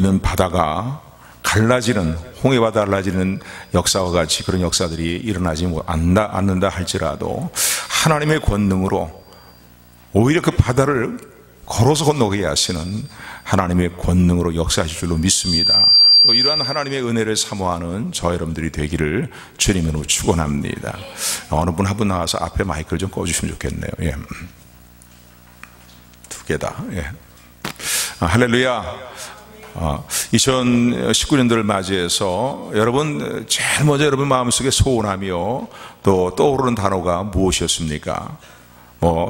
있는 바다가 갈라지는, 홍해바다 갈라지는 역사와 같이 그런 역사들이 일어나지 않는다 할지라도 하나님의 권능으로 오히려 그 바다를 걸어서 건너게 하시는 하나님의 권능으로 역사하실 줄로 믿습니다. 또 이러한 하나님의 은혜를 사모하는 저 여러분들이 되기를 주님으로 축원합니다. 어느 분 한 분 나와서 앞에 마이크를 좀 꺼주시면 좋겠네요. 예. 두 개다. 예. 할렐루야. 2019년도를 맞이해서 여러분 제일 먼저 여러분 마음속에 소원하며 또 떠오르는 단어가 무엇이었습니까?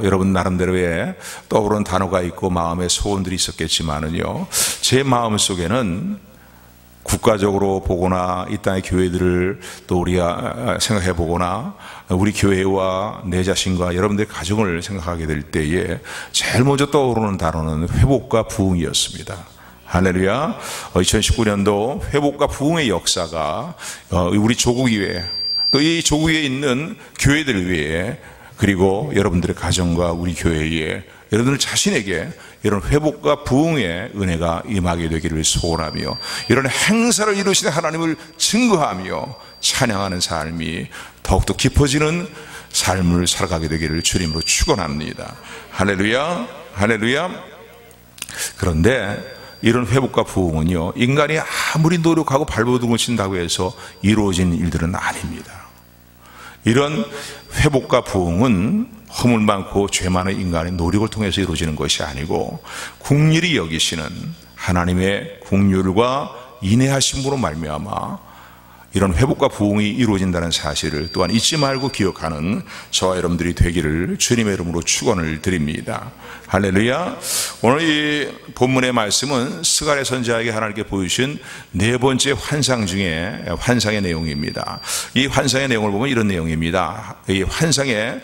여러분 나름대로의 떠오르는 단어가 있고 마음의 소원들이 있었겠지만은요, 제 마음속에는 국가적으로 보거나 이 땅의 교회들을 또 우리가 생각해 보거나 우리 교회와 내 자신과 여러분들의 가정을 생각하게 될 때에 제일 먼저 떠오르는 단어는 회복과 부흥이었습니다. 할렐루야. 2019년도 회복과 부흥의 역사가 우리 조국 이외에 또 이 조국 위에 있는 교회들 위에 그리고 여러분들의 가정과 우리 교회에 여러분들 자신에게 이런 회복과 부흥의 은혜가 임하게 되기를 소원하며 이런 행사를 이루시는 하나님을 증거하며 찬양하는 삶이 더욱더 깊어지는 삶을 살아가게 되기를 주님으로 축원합니다. 할렐루야. 할렐루야. 그런데 이런 회복과 부흥은요, 인간이 아무리 노력하고 발버둥을 친다고 해서 이루어진 일들은 아닙니다. 이런 회복과 부흥은 허물 많고 죄 많은 인간의 노력을 통해서 이루어지는 것이 아니고 긍휼히 여기시는 하나님의 긍휼과 인내하심으로 말미암아 이런 회복과 부흥이 이루어진다는 사실을 또한 잊지 말고 기억하는 저와 여러분들이 되기를 주님의 이름으로 축원을 드립니다. 할렐루야. 오늘 이 본문의 말씀은 스가랴 선지자에게 하나님께 보여주신 네 번째 환상 중에 환상의 내용입니다. 이 환상의 내용을 보면 이런 내용입니다. 이 환상의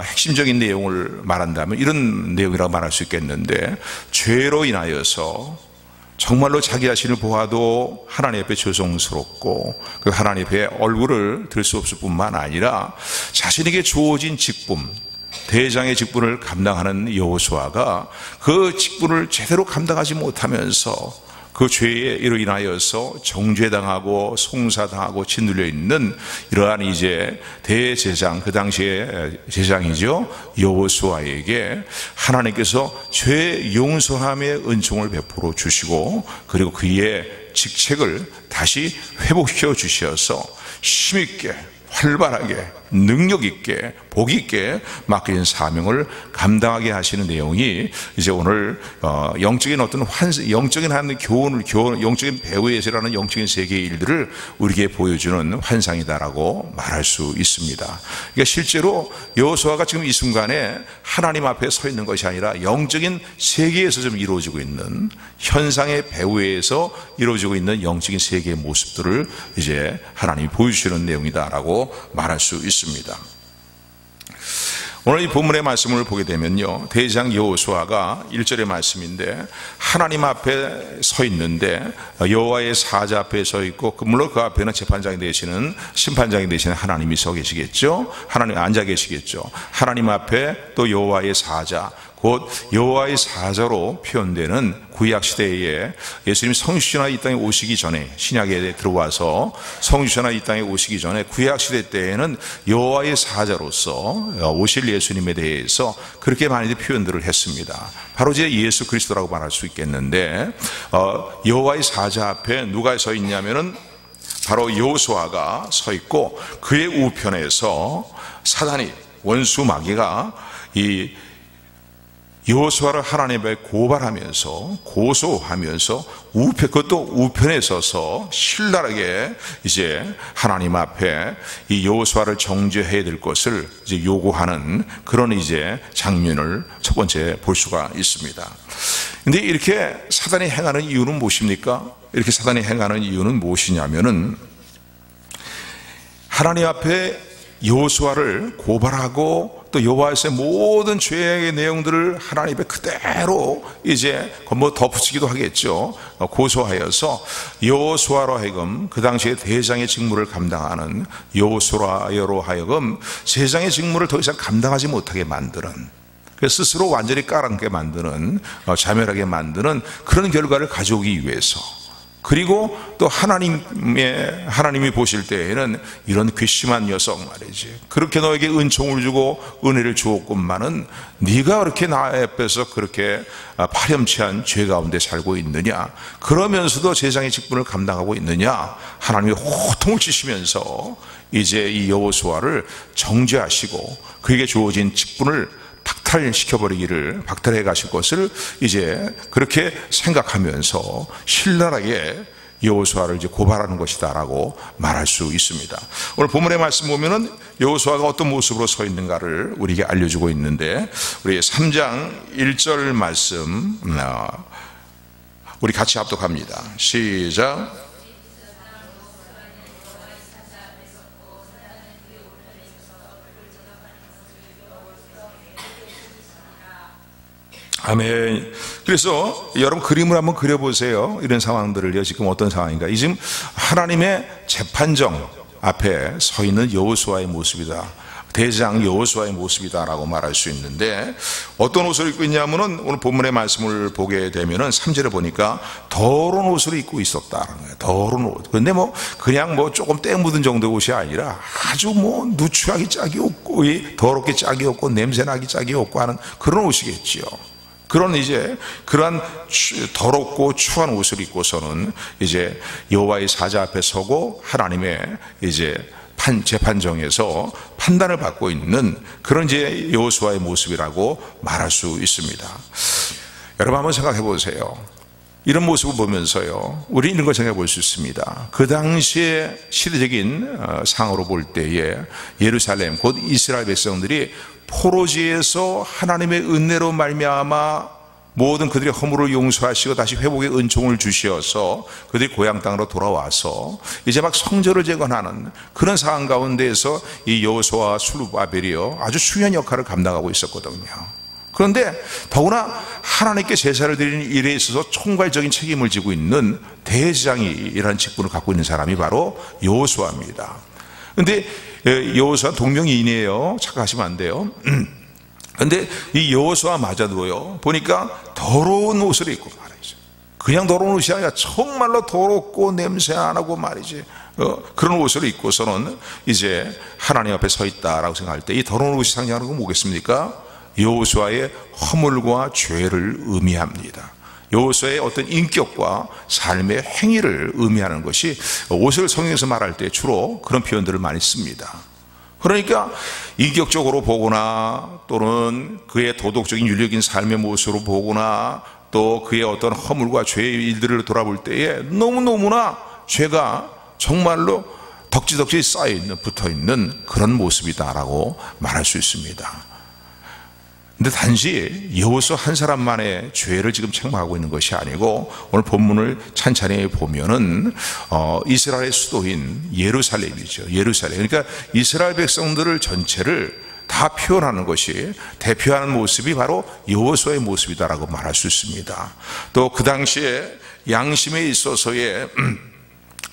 핵심적인 내용을 말한다면 이런 내용이라고 말할 수 있겠는데, 죄로 인하여서 정말로 자기 자신을 보아도 하나님 앞에 죄송스럽고 그 하나님 앞에 얼굴을 들 수 없을 뿐만 아니라 자신에게 주어진 직분, 대장의 직분을 감당하는 여호수아가 그 직분을 제대로 감당하지 못하면서 그 죄에 인하여서 정죄당하고 송사당하고 짓눌려 있는 이러한 이제 대제장, 그 당시에 제장이죠, 여호수아에게 하나님께서 죄 용서함의 은총을 베풀어 주시고 그리고 그의 직책을 다시 회복시켜 주셔서 힘있게 활발하게 능력있게 복있게 맡겨진 사명을 감당하게 하시는 내용이 이제 오늘 영적인 어떤 영적인 한 교훈을 영적인 배후에서라는 영적인 세계의 일들을 우리에게 보여주는 환상이다라고 말할 수 있습니다. 그러니까 실제로 여호수아가 지금 이 순간에 하나님 앞에 서 있는 것이 아니라 영적인 세계에서 좀 이루어지고 있는 현상의 배후에서 이루어지고 있는 영적인 세계의 모습들을 이제 하나님이 보여주시는 내용이다라고 말할 수 있습니다. 오늘 이 본문의 말씀을 보게 되면요, 대제장 여호수아가 1절의 말씀인데 하나님 앞에 서 있는데 여호와의 사자 앞에 서 있고 물론 그 앞에는 재판장이 되시는 심판장이 되시는 하나님이 서 계시겠죠. 하나님 앉아 계시겠죠. 하나님 앞에 또 여호와의 사자, 곧 여호와의 사자로 표현되는 구약시대에 예수님이 성육신화 이 땅에 오시기 전에, 신약에 들어와서 성육신화 이 땅에 오시기 전에 구약시대 때에는 여호와의 사자로서 오실 예수님에 대해서 그렇게 많이 표현들을 했습니다. 바로 이제 예수 그리스도라고 말할 수 있겠는데, 여호와의 사자 앞에 누가 서 있냐면은 바로 여호수아가 서 있고 그의 우편에서 사단이, 원수 마귀가 이 여호수아를 하나님 앞에 고소하면서 그것도 우편에 서서 신랄하게 이제 하나님 앞에 이 여호수아를 정죄해야 될 것을 이제 요구하는 그런 이제 장면을 첫 번째 볼 수가 있습니다. 근데 이렇게 사단이 행하는 이유는 무엇입니까? 이렇게 사단이 행하는 이유는 무엇이냐면은 하나님 앞에 여호수아를 고발하고 또 여호와에서의 모든 죄의 내용들을 하나님 앞에 그대로 이제 뭐 덧붙이기도 하겠죠. 고소하여서 여호수아로 하여금 그 당시에 대장의 직무를 감당하는 여호수아로 하여금 제장의 직무를 더 이상 감당하지 못하게 만드는, 스스로 완전히 까랑게 만드는, 자멸하게 만드는 그런 결과를 가져오기 위해서 그리고 또 하나님이 보실 때에는 이런 괘씸한 녀석 말이지, 그렇게 너에게 은총을 주고 은혜를 주었건만은 네가 그렇게 나 앞에서 그렇게 파렴치한 죄 가운데 살고 있느냐, 그러면서도 제사장의 직분을 감당하고 있느냐. 하나님이 호통을 치시면서 이제 이 여호수아를 정죄하시고 그에게 주어진 직분을 박탈해 가실 것을 이제 그렇게 생각하면서 신랄하게 여호수아를 이제 고발하는 것이다라고 말할 수 있습니다. 오늘 본문의 말씀 보면은 여호수아가 어떤 모습으로 서 있는가를 우리에게 알려주고 있는데, 우리 3장 1절 말씀 우리 같이 합독합니다. 시작. 아멘. 그래서 여러분 그림을 한번 그려보세요. 이런 상황들을요. 지금 어떤 상황인가? 이 지금 하나님의 재판정 앞에 서 있는 여호수아의 모습이다. 대제사장 여호수아의 모습이다라고 말할 수 있는데, 어떤 옷을 입고 있냐면은 오늘 본문의 말씀을 보게 되면은 3절에 보니까 더러운 옷을 입고 있었다는 거예요. 더러운 옷. 근데 그냥 조금 때 묻은 정도의 옷이 아니라 아주 누추하기 짝이 없고 더럽게 짝이 없고 냄새나기 짝이 없고 하는 그런 옷이겠지요. 그러한 더럽고 추한 옷을 입고서는 이제 여호와의 사자 앞에 서고 하나님의 이제 재판정에서 판단을 받고 있는 그런 이제 여호수아의 모습이라고 말할 수 있습니다. 여러분 한번 생각해 보세요. 이런 모습을 보면서요, 우리 이런 걸 생각해 볼 수 있습니다. 그 당시에 시대적인 상으로 볼 때에 예루살렘 곧 이스라엘 백성들이 포로지에서 하나님의 은혜로 말미암아 모든 그들의 허물을 용서하시고 다시 회복의 은총을 주시어서 그들이 고향 땅으로 돌아와서 이제 막 성전을 재건하는 그런 상황 가운데에서 이 여호수아와 스룹바벨이요 아주 중요한 역할을 감당하고 있었거든요. 그런데 더구나 하나님께 제사를 드리는 일에 있어서 총괄적인 책임을 지고 있는 대제사장이라는 직분을 갖고 있는 사람이 바로 여호수아입니다. 그런데 여호수아 동명이인이에요. 착각하시면 안 돼요. 그런데 이 여호수아마저도요 보니까 더러운 옷을 입고 말이죠. 그냥 더러운 옷이 아니라 정말로 더럽고 냄새 안 나고 말이지, 그런 옷을 입고서는 이제 하나님 앞에 서 있다라고 생각할 때 이 더러운 옷이 상징하는 건 뭐겠습니까? 여호수아의 허물과 죄를 의미합니다. 여호수아의 어떤 인격과 삶의 행위를 의미하는 것이 옷을 성경에서 말할 때 주로 그런 표현들을 많이 씁니다. 그러니까 인격적으로 보거나 또는 그의 도덕적인 윤리적인 삶의 모습으로 보거나 또 그의 어떤 허물과 죄의 일들을 돌아볼 때에 너무너무나 죄가 정말로 덕지덕지 쌓여있는, 붙어있는 그런 모습이다라고 말할 수 있습니다. 근데 단지 여호수아 한 사람만의 죄를 지금 책망하고 있는 것이 아니고, 오늘 본문을 찬찬히 보면은 이스라엘의 수도인 예루살렘이죠. 예루살렘. 그러니까 이스라엘 백성들을 전체를 다 표현하는 것이, 대표하는 모습이 바로 여호수아의 모습이다라고 말할 수 있습니다. 또 그 당시에 양심에 있어서의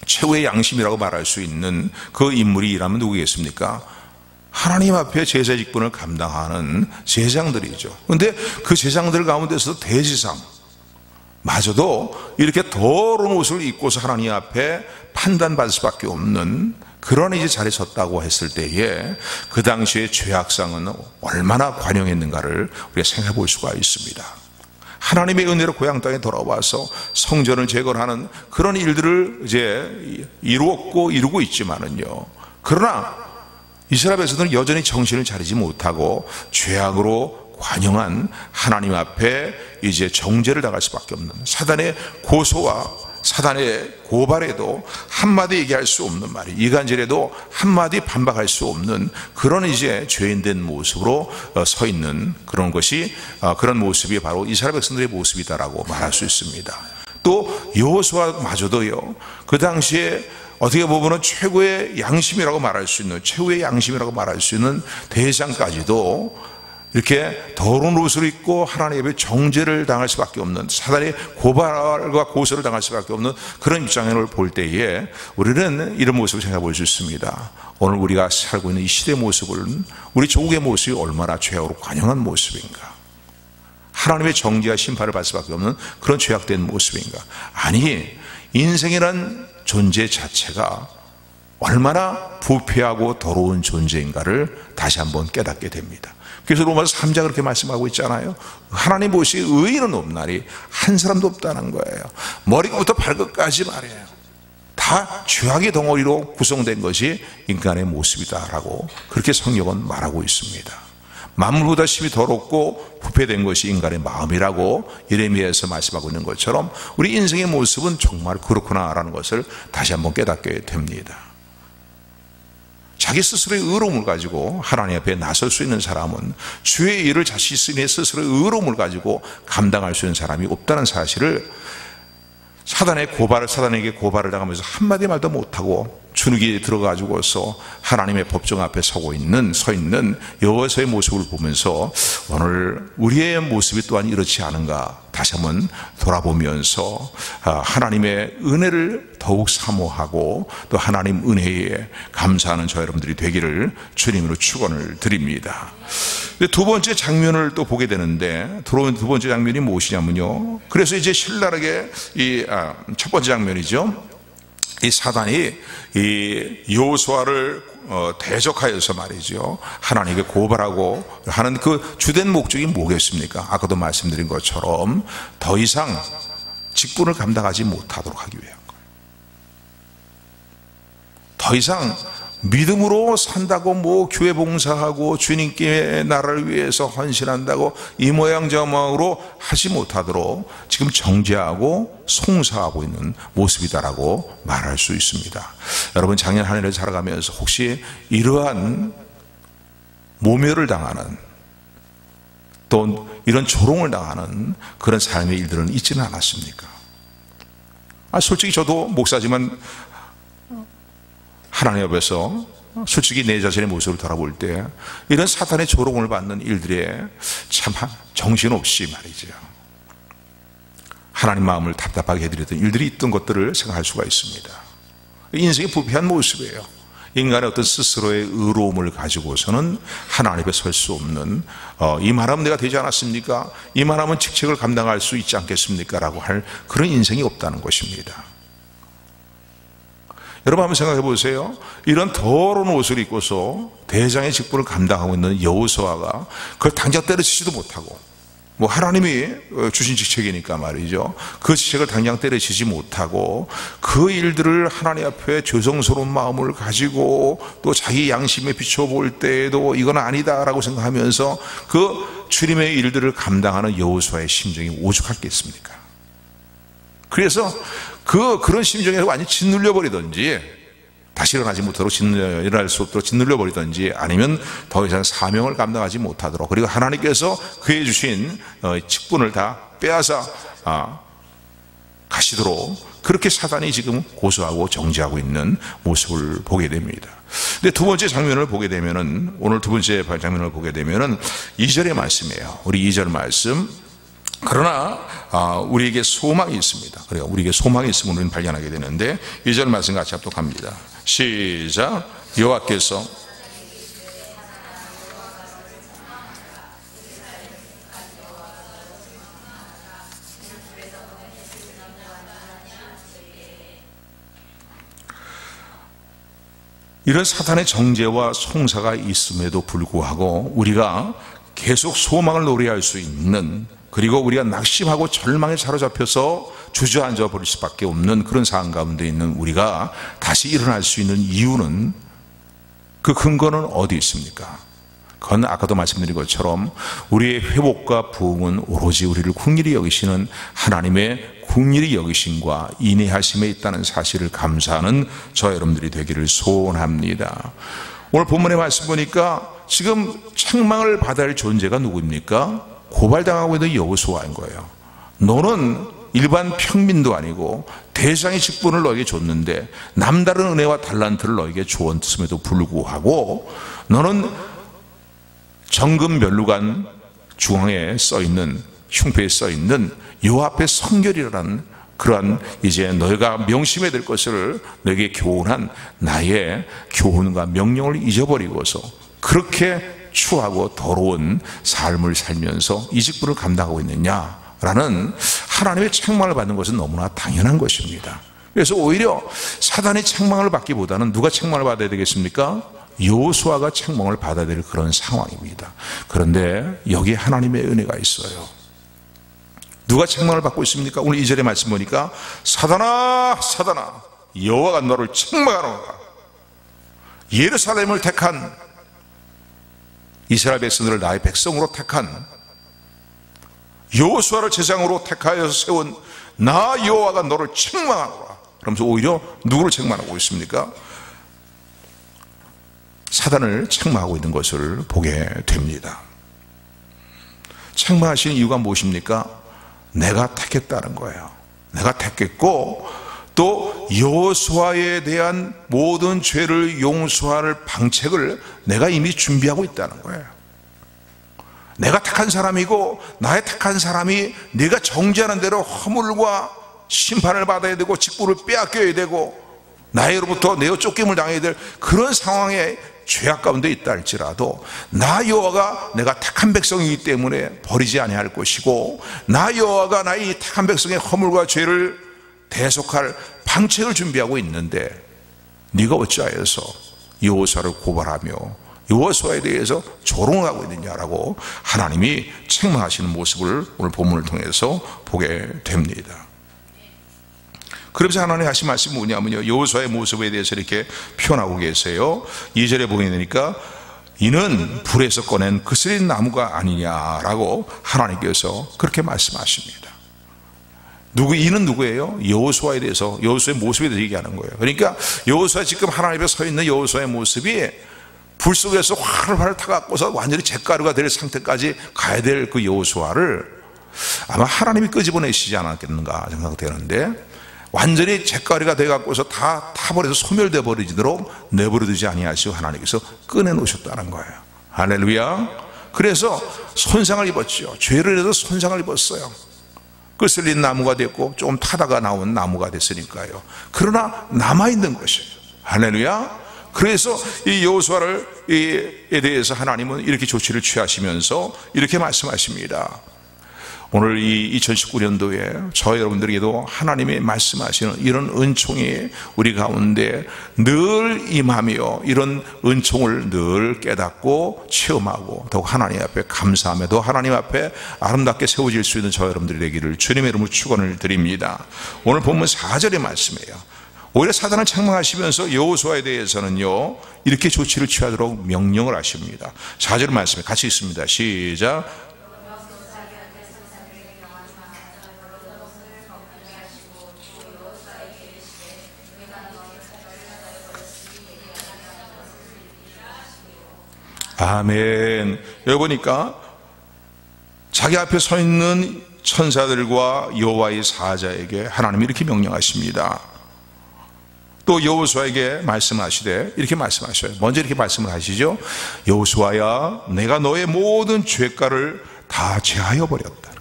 최후의 양심이라고 말할 수 있는 그 인물이라면 누구겠습니까? 하나님 앞에 제사 직분을 감당하는 제사장들이죠. 그런데 그 제사장들 가운데서도 대제사장 마저도 이렇게 더러운 옷을 입고서 하나님 앞에 판단받을 수밖에 없는 그런 이제 자리에 섰다고 했을 때에 그 당시의 죄악상은 얼마나 관영했는가를 우리가 생각해 볼 수가 있습니다. 하나님의 은혜로 고향 땅에 돌아와서 성전을 재건하는 그런 일들을 이제 이루고 있지만은요, 그러나 이스라엘 백성들은 여전히 정신을 차리지 못하고 죄악으로 관영한 하나님 앞에 이제 정죄를 당할 수밖에 없는, 사단의 고소와 사단의 고발에도 한마디 얘기할 수 없는 말이, 이간질에도 한마디 반박할 수 없는 그런 이제 죄인된 모습으로 서 있는 그런 것이, 그런 모습이 바로 이스라엘 백성들의 모습이다라고 말할 수 있습니다. 또 여호수아마저도요 그 당시에 어떻게 보면 최고의 양심이라고 말할 수 있는, 최후의 양심이라고 말할 수 있는 대제사장까지도 이렇게 더러운 옷을 입고 하나님 앞에 정죄를 당할 수밖에 없는, 사단의 고발과 고소를 당할 수밖에 없는 그런 입장을 볼 때에 우리는 이런 모습을 생각해 볼 수 있습니다. 오늘 우리가 살고 있는 이 시대의 모습은, 우리 조국의 모습이 얼마나 죄악으로 관영한 모습인가, 하나님의 정죄와 심판을 받을 수밖에 없는 그런 죄악된 모습인가. 아니, 인생이란 존재 자체가 얼마나 부패하고 더러운 존재인가를 다시 한번 깨닫게 됩니다. 그래서 로마서 3장 그렇게 말씀하고 있잖아요. 하나님 보시 의인은 없나니 한 사람도 없다는 거예요. 머리부터 발끝까지 말이에요. 다 죄악의 덩어리로 구성된 것이 인간의 모습이다라고 그렇게 성경은 말하고 있습니다. 만물보다 심히 더럽고 부패된 것이 인간의 마음이라고 예레미야에서 말씀하고 있는 것처럼 우리 인생의 모습은 정말 그렇구나라는 것을 다시 한번 깨닫게 됩니다. 자기 스스로의 의로움을 가지고 하나님 앞에 나설 수 있는 사람은 주의 일을 자신의 스스로의 의로움을 가지고 감당할 수 있는 사람이 없다는 사실을 사단에게 고발을 당하면서 한마디 말도 못하고 주눅이 들어가지고서 하나님의 법정 앞에 서 있는 여호와의 모습을 보면서 오늘 우리의 모습이 또한 이렇지 않은가 다시 한번 돌아보면서 하나님의 은혜를 더욱 사모하고 또 하나님 은혜에 감사하는 저 여러분들이 되기를 주님으로 축원을 드립니다. 두 번째 장면을 또 보게 되는데 두 번째 장면이 무엇이냐면요. 그래서 이제 신랄하게 첫 번째 장면이죠. 이 사단이 이 여호수아를 대적하여서 말이죠. 하나님께 고발하고 하는 그 주된 목적이 뭐겠습니까? 아까도 말씀드린 것처럼 더 이상 직분을 감당하지 못하도록 하기 위한 거예요. 더 이상 믿음으로 산다고 뭐 교회 봉사하고 주님께 나라를 위해서 헌신한다고 이 모양 저 모양으로 하지 못하도록 지금 정죄하고 송사하고 있는 모습이다라고 말할 수 있습니다. 여러분 작년 한 해를 살아가면서 혹시 이러한 모멸을 당하는 또 이런 조롱을 당하는 그런 삶의 일들은 있지는 않았습니까? 솔직히 저도 목사지만 하나님 앞에서 솔직히 내 자신의 모습을 돌아볼 때 이런 사탄의 조롱을 받는 일들에 참 정신없이 말이죠. 하나님 마음을 답답하게 해드렸던 일들이 있던 것들을 생각할 수가 있습니다. 인생의 부패한 모습이에요. 인간의 어떤 스스로의 의로움을 가지고서는 하나님 앞에 설 수 없는 이만하면 내가 되지 않았습니까? 이만하면 직책을 감당할 수 있지 않겠습니까? 라고 할 그런 인생이 없다는 것입니다. 여러분 한번 생각해 보세요. 이런 더러운 옷을 입고서 대장의 직분을 감당하고 있는 여호수아가 그걸 당장 때려치지도 못하고 뭐 하나님이 주신 직책이니까 말이죠. 그 직책을 당장 때려치지 못하고 그 일들을 하나님 앞에 죄송스러운 마음을 가지고 또 자기 양심에 비춰볼 때에도 이건 아니다라고 생각하면서 그 주님의 일들을 감당하는 여호수아의 심정이 오죽했겠습니까? 그래서 그런 심정에서 완전히 짓눌려 버리든지 다시 일어나지 못하도록 일어날 수 없도록 짓눌려 버리든지 아니면 더 이상 사명을 감당하지 못하도록 그리고 하나님께서 그에 주신 직분을 다 빼앗아 가시도록 그렇게 사단이 지금 고소하고 정죄하고 있는 모습을 보게 됩니다. 근데 두 번째 장면을 보게 되면은 오늘 두 번째 장면을 보게 되면은 2절의 말씀이에요. 우리 2절 말씀. 그러나 우리에게 소망이 있습니다. 그래요. 우리에게 소망이 있음을 우리는 발견하게 되는데 2절 말씀 같이 합독합니다. 시작. 여호와께서 이런 사탄의 정죄와 송사가 있음에도 불구하고 우리가 계속 소망을 노래할 수 있는 그리고 우리가 낙심하고 절망에 사로잡혀서 주저앉아 버릴 수밖에 없는 그런 상황 가운데 있는 우리가 다시 일어날 수 있는 이유는 그 근거는 어디 있습니까? 그건 아까도 말씀드린 것처럼 우리의 회복과 부흥은 오로지 우리를 긍휼히 여기시는 하나님의 긍휼히 여기심과 인내하심에 있다는 사실을 감사하는 저 여러분들이 되기를 소원합니다. 오늘 본문의 말씀 보니까 지금 책망을 받아야 할 존재가 누구입니까? 고발당하고 있는 여호수아인 거예요. 너는 일반 평민도 아니고 대장의 직분을 너에게 줬는데 남다른 은혜와 달란트를 너에게 주었음에도 불구하고 너는 정금 면류관 중앙에 써있는 흉패에 써있는 요 앞에 성결이라는 그러한 이제 너희가 명심해야 될 것을 너에게 교훈한 나의 교훈과 명령을 잊어버리고서 그렇게 추하고 더러운 삶을 살면서 이 직분을 감당하고 있느냐라는 하나님의 책망을 받는 것은 너무나 당연한 것입니다. 그래서 오히려 사단의 책망을 받기보다는 누가 책망을 받아야 되겠습니까? 여호수아가 책망을 받아야 될 그런 상황입니다. 그런데 여기에 하나님의 은혜가 있어요. 누가 책망을 받고 있습니까? 오늘 2절의 말씀 보니까 사단아 사단아 여호와가 너를 책망하노라. 예루살렘을 택한 이스라엘 백성들을 나의 백성으로 택한 여호수아를 제장으로 택하여서 세운 나 여호와가 너를 책망하노라. 그러면서 오히려 누구를 책망하고 있습니까? 사단을 책망하고 있는 것을 보게 됩니다. 책망하시는 이유가 무엇입니까? 내가 택했다는 거예요. 내가 택했고 또 여호수아에 대한 모든 죄를 용서할 방책을 내가 이미 준비하고 있다는 거예요. 내가 택한 사람이고 나의 택한 사람이 네가 정죄하는 대로 허물과 심판을 받아야 되고 직분을 빼앗겨야 되고 나에로부터 내어 쫓김을 당해야 될 그런 상황에 죄악 가운데 있다 할지라도 나 여호와가 내가 택한 백성이기 때문에 버리지 아니할 것이고 나 여호와가 나의 택한 백성의 허물과 죄를 대속할 방책을 준비하고 있는데 네가 어찌하여서 여호수아를 고발하며 여호수아에 대해서 조롱을 하고 있느냐라고 하나님이 책망하시는 모습을 오늘 본문을 통해서 보게 됩니다. 그러면서 하나님 하신 말씀이 뭐냐면요, 여호수아의 모습에 대해서 이렇게 표현하고 계세요. 2절에 보게 되니까 이는 불에서 꺼낸 그슬린 나무가 아니냐라고 하나님께서 그렇게 말씀하십니다. 이는 누구예요? 여호수아에 대해서, 여호수아의 모습에 대해서 얘기하는 거예요. 그러니까 여호수아, 지금 하나님 앞에 서 있는 여호수아의 모습이 불 속에서 활활 타갖고서 완전히 잿가루가 될 상태까지 가야 될 그 여호수아를 아마 하나님이 끄집어내시지 않았겠는가 생각되는데, 완전히 잿가루가 돼갖고서 다 타버려서 소멸돼 버리도록 내버려두지 아니하시고 하나님께서 꺼내놓으셨다는 거예요. 할렐루야. 그래서 손상을 입었죠. 죄를 해서 손상을 입었어요. 끄슬린 나무가 됐고 좀 타다가 나온 나무가 됐으니까요. 그러나 남아있는 것이에요. 할렐루야. 그래서 이 여호수아에 대해서 하나님은 이렇게 조치를 취하시면서 이렇게 말씀하십니다. 오늘 이 2019년도에 저 여러분들에게도 하나님이 말씀하시는 이런 은총이 우리 가운데 늘 임하며 이런 은총을 늘 깨닫고 체험하고 더욱 하나님 앞에 감사하며 더 하나님 앞에 아름답게 세워질 수 있는 저 여러분들이 되기를 주님의 이름으로 축원을 드립니다. 오늘 본문 4절의 말씀이에요. 오히려 사단을 책망하시면서 여호수아에 대해서는요 이렇게 조치를 취하도록 명령을 하십니다. 4절 말씀에 같이 있습니다. 시작. 아멘. 여기 보니까 자기 앞에 서 있는 천사들과 여호와의 사자에게 하나님이 이렇게 명령하십니다. 또 여호수아에게 말씀하시되 이렇게 말씀하셔요. 먼저 이렇게 말씀을 하시죠. 여호수아야, 내가 너의 모든 죄가를 다 제하여 버렸다.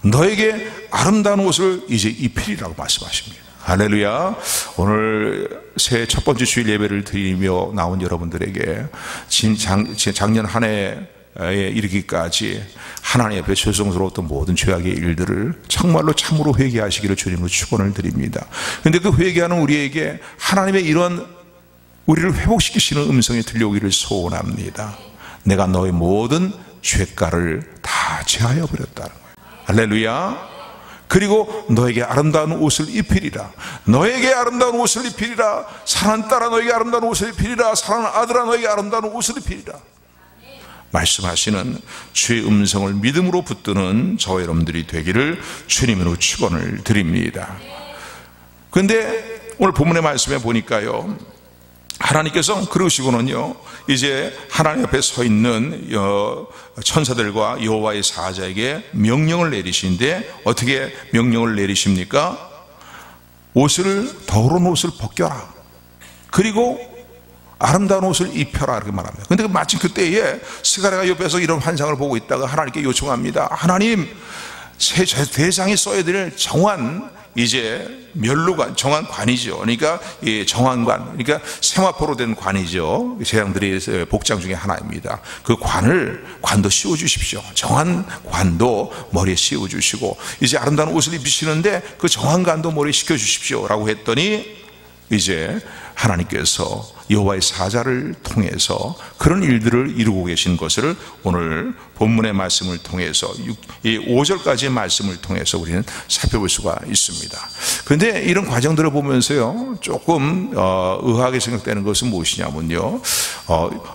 너에게 아름다운 옷을 이제 입히리라고 말씀하십니다. 할렐루야. 오늘 새해 첫 번째 주일 예배를 드리며 나온 여러분들에게 작년 한 해에 이르기까지 하나님 앞에 죄송스러웠던 모든 죄악의 일들을 정말로 참으로 회개하시기를 주님으로 축원을 드립니다. 그런데 그 회개하는 우리에게 하나님의 이런 우리를 회복시키시는 음성이 들려오기를 소원합니다. 내가 너의 모든 죄가를 다 제하여 버렸다는 거예요. 할렐루야. 그리고 너에게 아름다운 옷을 입히리라. 너에게 아름다운 옷을 입히리라. 사랑하는 딸아 너에게 아름다운 옷을 입히리라. 사랑하는 아들아 너에게 아름다운 옷을 입히리라. 말씀하시는 주의 음성을 믿음으로 붙드는 저 여러분들이 되기를 주님으로 축원을 드립니다. 그런데 오늘 본문의 말씀에 보니까요, 하나님께서 그러시고는요 이제 하나님 앞에 서 있는 천사들과 여호와의 사자에게 명령을 내리시는데 어떻게 명령을 내리십니까? 더러운 옷을 벗겨라. 그리고 아름다운 옷을 입혀라 이렇게 말합니다. 그런데 마침 그때에 스가랴가 옆에서 이런 환상을 보고 있다가 하나님께 요청합니다. 하나님, 대상이 써야 될 정한 이제 멸루관, 정한관이죠. 그러니까 정한관, 그러니까 세마포로 된 관이죠. 제왕들의 복장 중에 하나입니다. 그 관도 씌워 주십시오. 정한관도 머리에 씌워 주시고, 이제 아름다운 옷을 입히시는데 그 정한관도 머리에 씌워 주십시오 라고 했더니, 이제 하나님께서 여호와의 사자를 통해서 그런 일들을 이루고 계신 것을 오늘 본문의 말씀을 통해서 이 5절까지의 말씀을 통해서 우리는 살펴볼 수가 있습니다. 그런데 이런 과정들을 보면서요, 조금 의아하게 생각되는 것은 무엇이냐면요,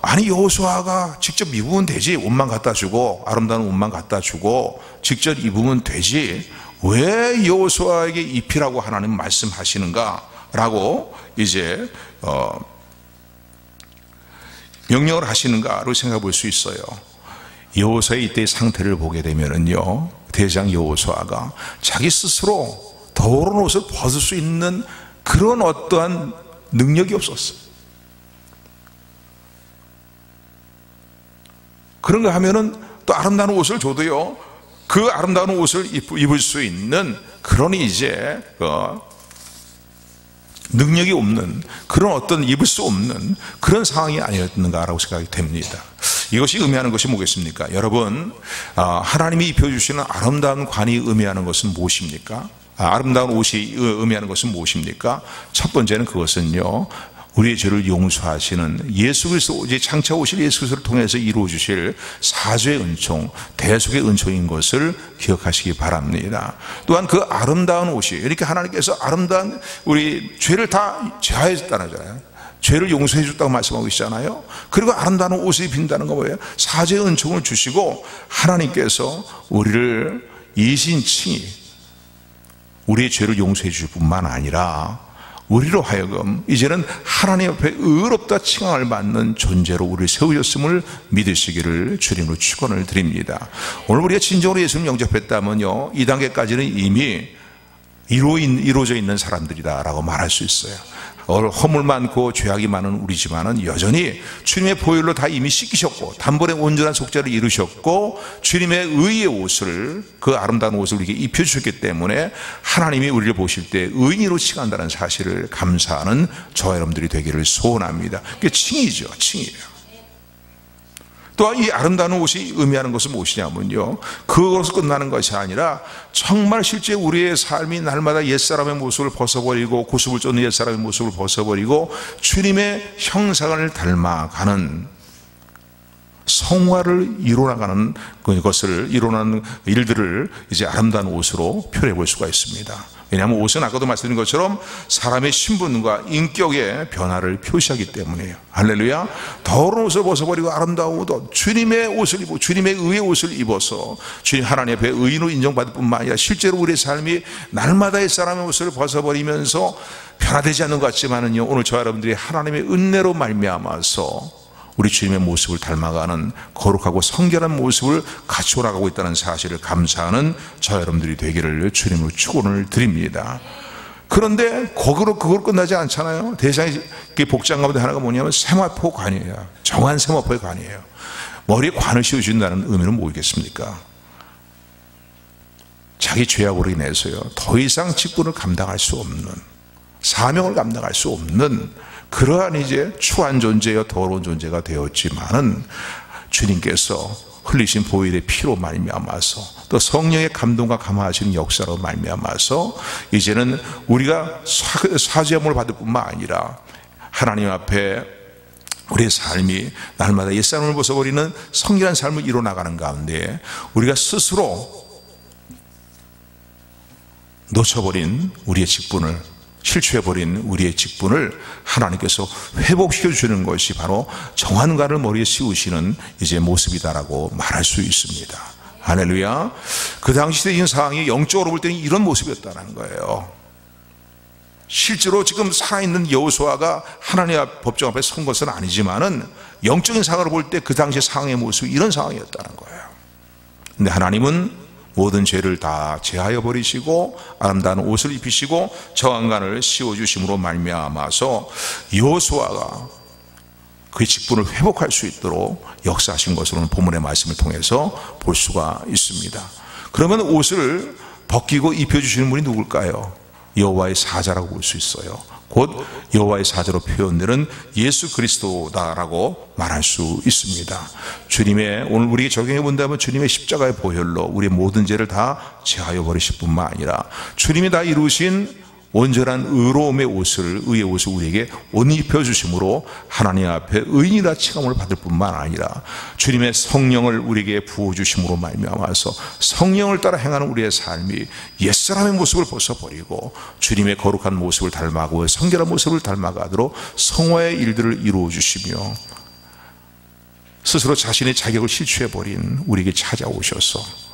아니 여호수아가 직접 입으면 되지, 옷만 갖다 주고, 아름다운 옷만 갖다 주고 직접 입으면 되지, 왜 여호수아에게 입히라고 하나님 말씀하시는가 라고 이제 명령을 하시는가로 생각해 볼 수 있어요. 여호수아의 이때의 상태를 보게 되면은요, 대장 여호수아가 자기 스스로 더러운 옷을 벗을 수 있는 그런 어떠한 능력이 없었어요. 그런가 하면은 또 아름다운 옷을 줘도요, 그 아름다운 옷을 입을 수 있는 그런 이제 능력이 없는, 그런 어떤 입을 수 없는 그런 상황이 아니었는가라고 생각이 됩니다. 이것이 의미하는 것이 뭐겠습니까? 여러분, 하나님이 입혀주시는 아름다운 관이 의미하는 것은 무엇입니까? 아름다운 옷이 의미하는 것은 무엇입니까? 첫 번째는 그것은요, 우리의 죄를 용서하시는 예수 그리스도, 이제 장차 오실 예수 그리스도를 통해서 이루어 주실 사죄의 은총, 대속의 은총인 것을 기억하시기 바랍니다. 또한 그 아름다운 옷이, 그러니까 하나님께서 아름다운 우리 죄를 다 제하했다는 거잖아요. 죄를 용서해 줬다고 말씀하고 계시잖아요. 그리고 아름다운 옷을 입힌다는 건 뭐예요? 사죄의 은총을 주시고 하나님께서 우리를 이신칭히 우리의 죄를 용서해 주실 뿐만 아니라 우리로 하여금 이제는 하나님 앞에 의롭다 칭함을 받는 존재로 우리를 세우셨음을 믿으시기를 주님으로 축원을 드립니다. 오늘 우리가 진정으로 예수님 영접했다면요, 이 단계까지는 이미 이루어져 있는 사람들이다라고 말할 수 있어요. 허물 많고 죄악이 많은 우리지만은 여전히 주님의 보혈로 다 이미 씻기셨고 단번에 온전한 속죄를 이루셨고 주님의 의의 옷을, 그 아름다운 옷을 우리에게 입혀주셨기 때문에 하나님이 우리를 보실 때 의인으로 칭한다는 사실을 감사하는 저와 여러분들이 되기를 소원합니다. 그게 칭이죠, 칭이에요. 또한 이 아름다운 옷이 의미하는 것은 무엇이냐면요, 그것으로 끝나는 것이 아니라 정말 실제 우리의 삶이 날마다 옛사람의 모습을 벗어버리고 구습을 쫓는 옛사람의 모습을 벗어버리고 주님의 형상을 닮아가는 성화를 이루어나가는 것을, 이루어나는 일들을 이제 아름다운 옷으로 표현해 볼 수가 있습니다. 왜냐하면 옷은 아까도 말씀드린 것처럼 사람의 신분과 인격의 변화를 표시하기 때문이에요. 할렐루야. 더러운 옷을 벗어버리고 아름다운 옷, 주님의 옷을 입고 주님의 의의 옷을 입어서 주님 하나님 앞에 의인으로 인정받을 뿐만 아니라 실제로 우리의 삶이 날마다의 사람의 옷을 벗어버리면서 변화되지 않는 것 같지만은요, 오늘 저와 여러분들이 하나님의 은혜로 말미암아서 우리 주님의 모습을 닮아가는 거룩하고 성결한 모습을 갖추어나가고 있다는 사실을 감사하는 저와 여러분들이 되기를 주님으로 축원을 드립니다. 그런데 그걸 끝나지 않잖아요. 대상의 복장 가운데 하나가 뭐냐면 세마포 관이에요. 정한 세마포의 관이에요. 머리에 관을 씌워준다는 의미는 뭐겠습니까? 자기 죄악으로 인해서요, 더 이상 직분을 감당할 수 없는, 사명을 감당할 수 없는 그러한 이제 추한 존재여 더러운 존재가 되었지만은 주님께서 흘리신 보혈의 피로 말미암아서 또 성령의 감동과 감화하시는 역사로 말미암아서 이제는 우리가 사죄함을 받을 뿐만 아니라 하나님 앞에 우리의 삶이 날마다 옛사람을 벗어버리는 성결한 삶을 이뤄나가는 가운데 우리가 스스로 놓쳐버린 우리의 직분을, 실추해버린 우리의 직분을 하나님께서 회복시켜 주시는 것이 바로 정한관을 머리에 씌우시는 이제 모습이다라고 말할 수 있습니다. 할렐루야. 그 당시에 이 상황이 영적으로 볼 때는 이런 모습이었다는 거예요. 실제로 지금 살아있는 여호수아가 하나님 앞 법정 앞에 선 것은 아니지만은 영적인 상황으로 볼 때 그 당시의 상황의 모습이 이런 상황이었다는 거예요. 근데 하나님은 모든 죄를 다 제하여 버리시고 아름다운 옷을 입히시고 정한관을 씌워주심으로 말미암아서 여호수아가 그의 직분을 회복할 수 있도록 역사하신 것으로는 본문의 말씀을 통해서 볼 수가 있습니다. 그러면 옷을 벗기고 입혀주시는 분이 누굴까요? 여호와의 사자라고 볼 수 있어요. 곧 여호와의 사자로 표현되는 예수 그리스도다라고 말할 수 있습니다. 주님의, 오늘 우리에게 적용해 본다면 주님의 십자가의 보혈로 우리의 모든 죄를 다 제하여 버리실 뿐만 아니라 주님이 다 이루신 온전한 의로움의 옷을, 의의 옷을 우리에게 옷 입혀주심으로 하나님 앞에 의인이라 칭함을 받을 뿐만 아니라 주님의 성령을 우리에게 부어주심으로 말미암아서 성령을 따라 행하는 우리의 삶이 옛사람의 모습을 벗어버리고 주님의 거룩한 모습을 닮아가고 성결한 모습을 닮아가도록 성화의 일들을 이루어주시며 스스로 자신의 자격을 실추해버린 우리에게 찾아오셔서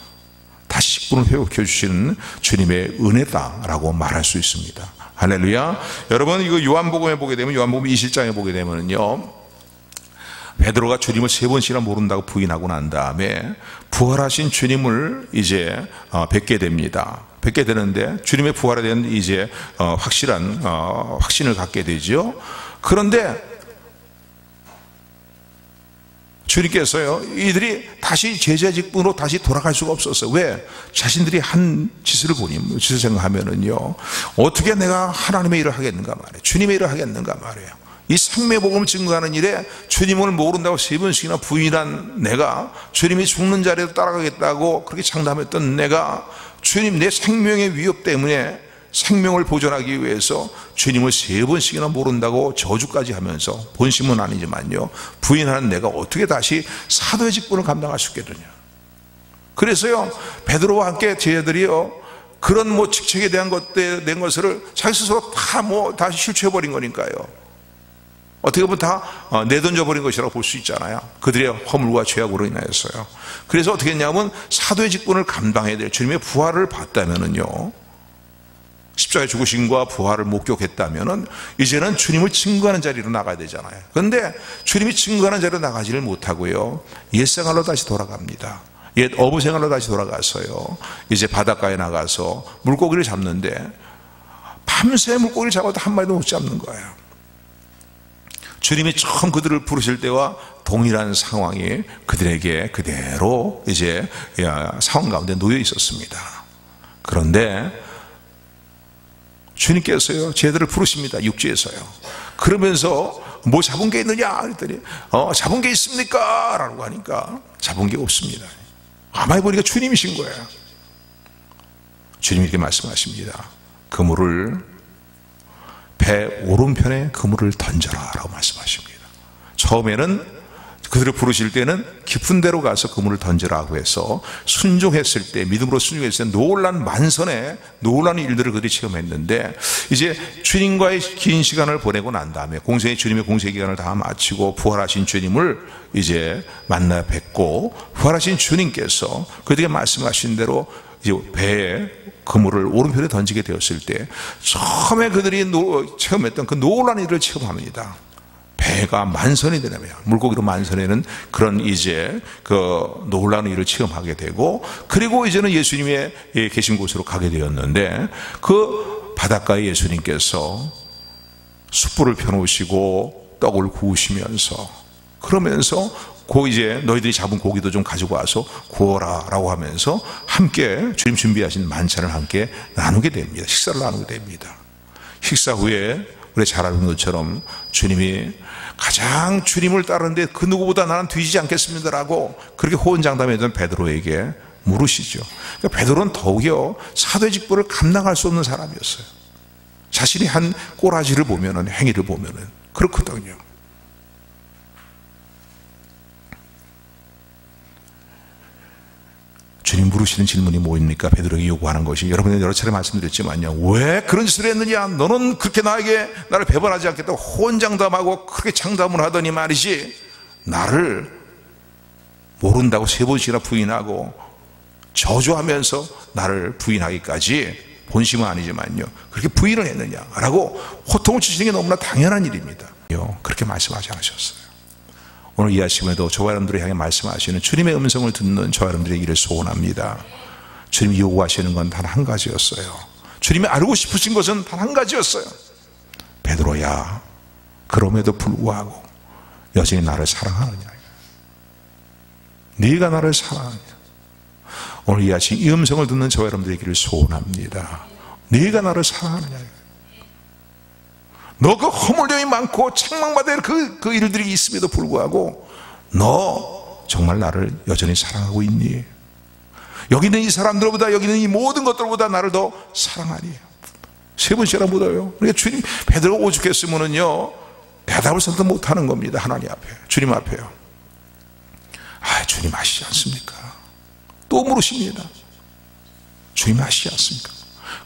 다시 직분을 회복해 주시는 주님의 은혜다라고 말할 수 있습니다. 할렐루야. 여러분, 이거 요한복음에 보게 되면, 요한복음 20장에 보게 되면요, 베드로가 주님을 3번씩이나 모른다고 부인하고 난 다음에 부활하신 주님을 이제 뵙게 됩니다. 뵙게 되는데 주님의 부활에 대한 이제 확실한 확신을 갖게 되죠. 그런데 주님께서요, 이들이 다시 제자 직분으로 다시 돌아갈 수가 없었어요. 왜? 자신들이 한 짓을 보니, 짓을 생각하면은요, 어떻게 내가 하나님의 일을 하겠는가 말이에요. 주님의 일을 하겠는가 말이에요. 이 생명복음을 증거하는 일에 주님을 모른다고 3번씩이나 부인한 내가, 주님이 죽는 자리에 따라가겠다고 그렇게 장담했던 내가, 주님 내 생명의 위협 때문에 생명을 보존하기 위해서 주님을 3번씩이나 모른다고 저주까지 하면서, 본심은 아니지만요, 부인하는 내가 어떻게 다시 사도의 직분을 감당할 수 있겠느냐. 그래서요, 베드로와 함께 제자들이요, 그런 직책에 대한 된 것을 자기 스스로 다시 실추해버린 거니까요. 어떻게 보면 다 내던져버린 것이라고 볼 수 있잖아요. 그들의 허물과 죄악으로 인하여서요. 그래서 어떻게 했냐면 사도의 직분을 감당해야 될, 주님의 부활을 봤다면은요, 십자가의 죽으심과 부활을 목격했다면은 이제는 주님을 증거하는 자리로 나가야 되잖아요. 그런데 주님이 증거하는 자리로 나가지를 못하고요, 옛생활로 다시 돌아갑니다. 옛 어부 생활로 다시 돌아가서요, 이제 바닷가에 나가서 물고기를 잡는데 밤새 물고기를 잡아도 한 마리도 못 잡는 거예요. 주님이 처음 그들을 부르실 때와 동일한 상황이 그들에게 그대로 이제 상황 가운데 놓여 있었습니다. 그런데 주님께서요, 제자들을 부르십니다. 육지에서요. 그러면서 뭐 잡은 게 있느냐 그랬더니 잡은 게 있습니까? 라고 하니까 잡은 게 없습니다. 가만히 보니까 주님이신 거예요. 주님이 이렇게 말씀하십니다. 그물을, 배 오른편에 그물을 던져라 라고 말씀하십니다. 처음에는 그들을 부르실 때는 깊은 데로 가서 그물을 던져라고 해서 순종했을 때, 믿음으로 순종했을 때 놀란 만선의 놀라운 일들을 그들이 체험했는데, 이제 주님과의 긴 시간을 보내고 난 다음에 주님의 공세 기간을 다 마치고 부활하신 주님을 이제 만나 뵙고, 부활하신 주님께서 그들에게 말씀하신 대로 이제 배에 그물을 오른편에 던지게 되었을 때 처음에 그들이 체험했던 그 놀라운 일을 체험합니다. 배가 만선이 되려면, 물고기로 만선에는 그런 이제 그 놀라운 일을 체험하게 되고, 그리고 이제는 예수님의 계신 곳으로 가게 되었는데, 그 바닷가에 예수님께서 숯불을 펴놓으시고 떡을 구우시면서, 그러면서 이제 너희들이 잡은 고기도 좀 가지고 와서 구워라 라고 하면서 함께 주님 준비하신 만찬을 함께 나누게 됩니다. 식사를 나누게 됩니다. 식사 후에 우리 잘 아는 것처럼 주님이 가장 주님을 따르는데 그 누구보다 나는 뒤지지 않겠습니다라고 그렇게 호언장담했던 베드로에게 물으시죠. 그러니까 베드로는 더욱이요, 사도의 직분을 감당할 수 없는 사람이었어요. 자신이 한 꼬라지를 보면은, 행위를 보면은 그렇거든요. 주님 물으시는 질문이 뭐입니까? 베드로에게 요구하는 것이, 여러분이 여러 차례 말씀드렸지만요, 왜 그런 짓을 했느냐? 너는 그렇게 나를 배반하지 않겠다고 호언장담하고 그렇게 장담을 하더니 말이지, 나를 모른다고 3번씩이나 부인하고 저주하면서 나를 부인하기까지, 본심은 아니지만요, 그렇게 부인을 했느냐라고 호통을 치시는 게 너무나 당연한 일입니다. 그렇게 말씀하지 않으셨어요. 오늘 이 아침에도 저와 여러분들을 향해 말씀하시는 주님의 음성을 듣는 저와 여러분들의 일을 소원합니다. 주님이 요구하시는 건 단 한 가지였어요. 주님이 알고 싶으신 것은 단 한 가지였어요. 베드로야, 그럼에도 불구하고 여전히 나를 사랑하느냐? 네가 나를 사랑하느냐? 오늘 이 아침 이 음성을 듣는 저와 여러분들의 길을 소원합니다. 네가 나를 사랑하느냐. 너 그 허물됨이 많고 책망받을 그 일들이 있음에도 불구하고 너 정말 나를 여전히 사랑하고 있니? 여기 있는 이 사람들보다, 여기 있는 이 모든 것들보다 나를 더 사랑하니? 세 번째나 묻어요. 그러니까 주님, 베드로가 오죽했으면은요 대답을 선뜻 못하는 겁니다. 하나님 앞에, 주님 앞에요. 아, 주님 아시지 않습니까? 또 물으십니다. 주님 아시지 않습니까?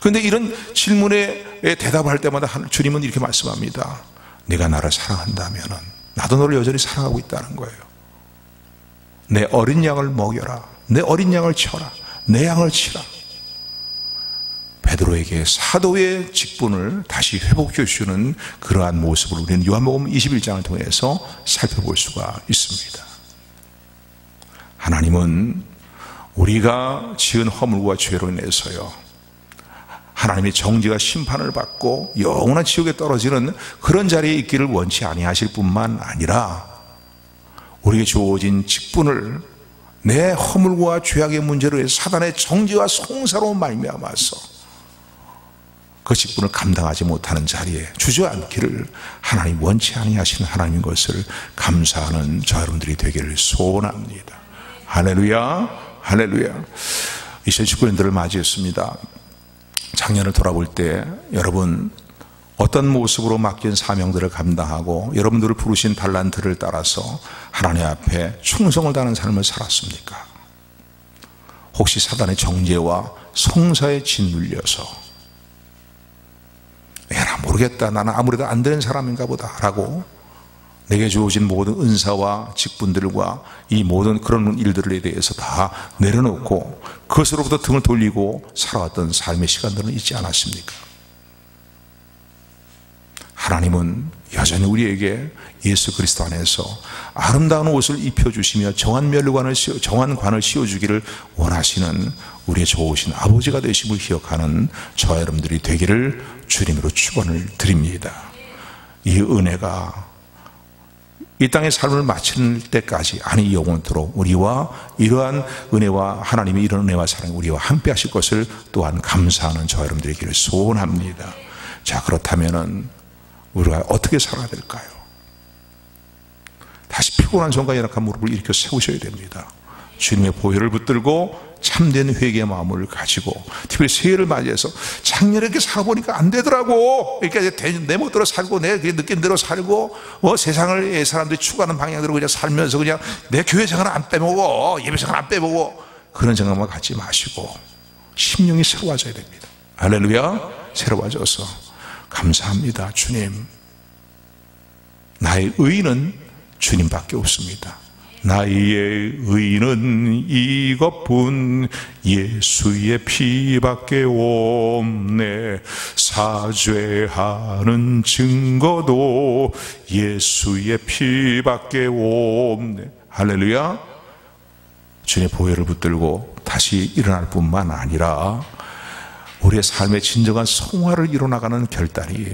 그런데 이런 질문에 대답할 때마다 주님은 이렇게 말씀합니다. 네가 나를 사랑한다면은 나도 너를 여전히 사랑하고 있다는 거예요. 내 어린 양을 먹여라. 내 어린 양을 쳐라. 내 양을 치라. 베드로에게 사도의 직분을 다시 회복해 주는 그러한 모습을 우리는 요한복음 21장을 통해서 살펴볼 수가 있습니다. 하나님은 우리가 지은 허물과 죄로 인해서요, 하나님의 정죄가 심판을 받고 영원한 지옥에 떨어지는 그런 자리에 있기를 원치 아니하실 뿐만 아니라 우리에게 주어진 직분을 내 허물과 죄악의 문제로 해서 사단의 정죄와 송사로 말미암아서 그 직분을 감당하지 못하는 자리에 주저앉기를 하나님 원치 아니하시는 하나님인 것을 감사하는 저 여러분들이 되기를 소원합니다. 할렐루야, 할렐루야. 2019년도를 맞이했습니다. 작년을 돌아볼 때 여러분 어떤 모습으로 맡긴 사명들을 감당하고 여러분들을 부르신 달란트를 따라서 하나님 앞에 충성을 다하는 삶을 살았습니까? 혹시 사단의 정죄와 송사에 짓눌려서 나 모르겠다, 나는 아무래도 안 되는 사람인가 보다 라고 내게 주어진 모든 은사와 직분들과 이 모든 그런 일들에 대해서 다 내려놓고 그것으로부터 등을 돌리고 살아왔던 삶의 시간들은 있지 않았습니까? 하나님은 여전히 우리에게 예수 그리스도 안에서 아름다운 옷을 입혀주시며 정한 관을 씌워주기를 원하시는 우리의 좋으신 아버지가 되심을 기억하는 저와 여러분들이 되기를 주님으로 축원을 드립니다. 이 은혜가 이 땅의 삶을 마칠 때까지, 아니 영원토록 우리와 이러한 은혜와 하나님의 이런 은혜와 사랑이 우리와 함께 하실 것을 또한 감사하는 저와 여러분들이 되기를 소원합니다. 자, 그렇다면은 우리가 어떻게 살아야 될까요? 다시 피곤한 손과 연약한 무릎을 일으켜 세우셔야 됩니다. 주님의 보혈을 붙들고 참된 회개의 마음을 가지고, 특별히 새해를 맞이해서 작년에 이렇게 살아보니까 안 되더라고, 그러니까 내 멋대로 살고 내 느낌대로 살고 세상을 사람들이 추구하는 방향대로 그냥 살면서 그냥 내 교회 생활을 안 빼먹어, 예배 생활 안 빼먹어, 그런 생각만 갖지 마시고 심령이 새로워져야 됩니다. 할렐루야. 새로워져서 감사합니다. 주님, 나의 의인은 주님밖에 없습니다. 나의 의인은 이것뿐 예수의 피밖에 없네. 사죄하는 증거도 예수의 피밖에 없네. 할렐루야. 주님의 보혈을 붙들고 다시 일어날 뿐만 아니라 우리의 삶의 진정한 성화를 이뤄나가는 결단이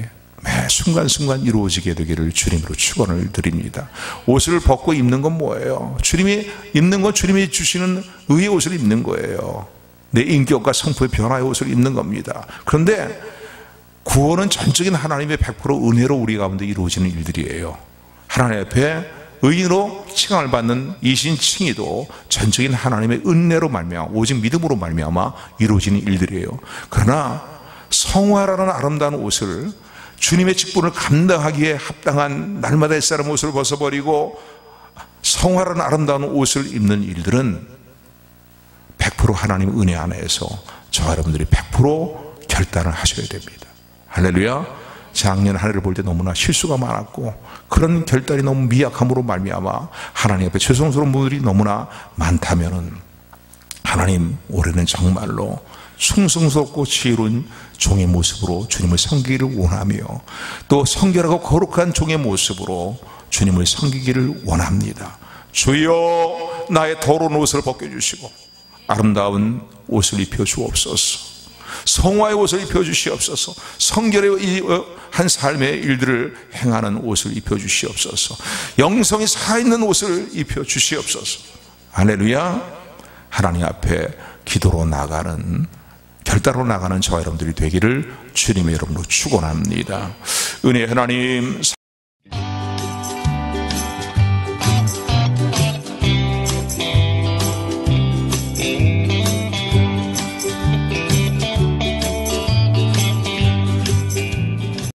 매 순간순간 이루어지게 되기를 주님으로 축원을 드립니다. 옷을 벗고 입는 건 뭐예요? 주님이 입는 건 주님이 주시는 의의 옷을 입는 거예요. 내 인격과 성품의 변화의 옷을 입는 겁니다. 그런데 구원은 전적인 하나님의 100% 은혜로 우리 가운데 이루어지는 일들이에요. 하나님 앞에 의인으로 칭함을 받는 이신 칭의도 전적인 하나님의 은혜로 말미암아, 오직 믿음으로 말미암아 이루어지는 일들이에요. 그러나 성화라는 아름다운 옷을, 주님의 직분을 감당하기에 합당한 날마다 햇살의 옷을 벗어버리고 성화라는 아름다운 옷을 입는 일들은 100% 하나님의 은혜 안에서 저와 여러분들이 100% 결단을 하셔야 됩니다. 할렐루야. 작년 한 해를 볼 때 너무나 실수가 많았고 그런 결단이 너무 미약함으로 말미암아 하나님 앞에 죄송스러운 분들이 너무나 많다면은, 하나님, 올해는 정말로 충성스럽고 지혜로운 종의 모습으로 주님을 섬기기를 원하며 또 성결하고 거룩한 종의 모습으로 주님을 섬기기를 원합니다. 주여, 나의 더러운 옷을 벗겨주시고 아름다운 옷을 입혀주옵소서. 성화의 옷을 입혀주시옵소서. 성결의 한 삶의 일들을 행하는 옷을 입혀주시옵소서. 영성이 살아있는 옷을 입혀주시옵소서. 할렐루야. 하나님 앞에 기도로 나가는 발달로 나가는 저와 여러분들이 되기를 주님의 이름으로 축원합니다. 은혜의 하나님,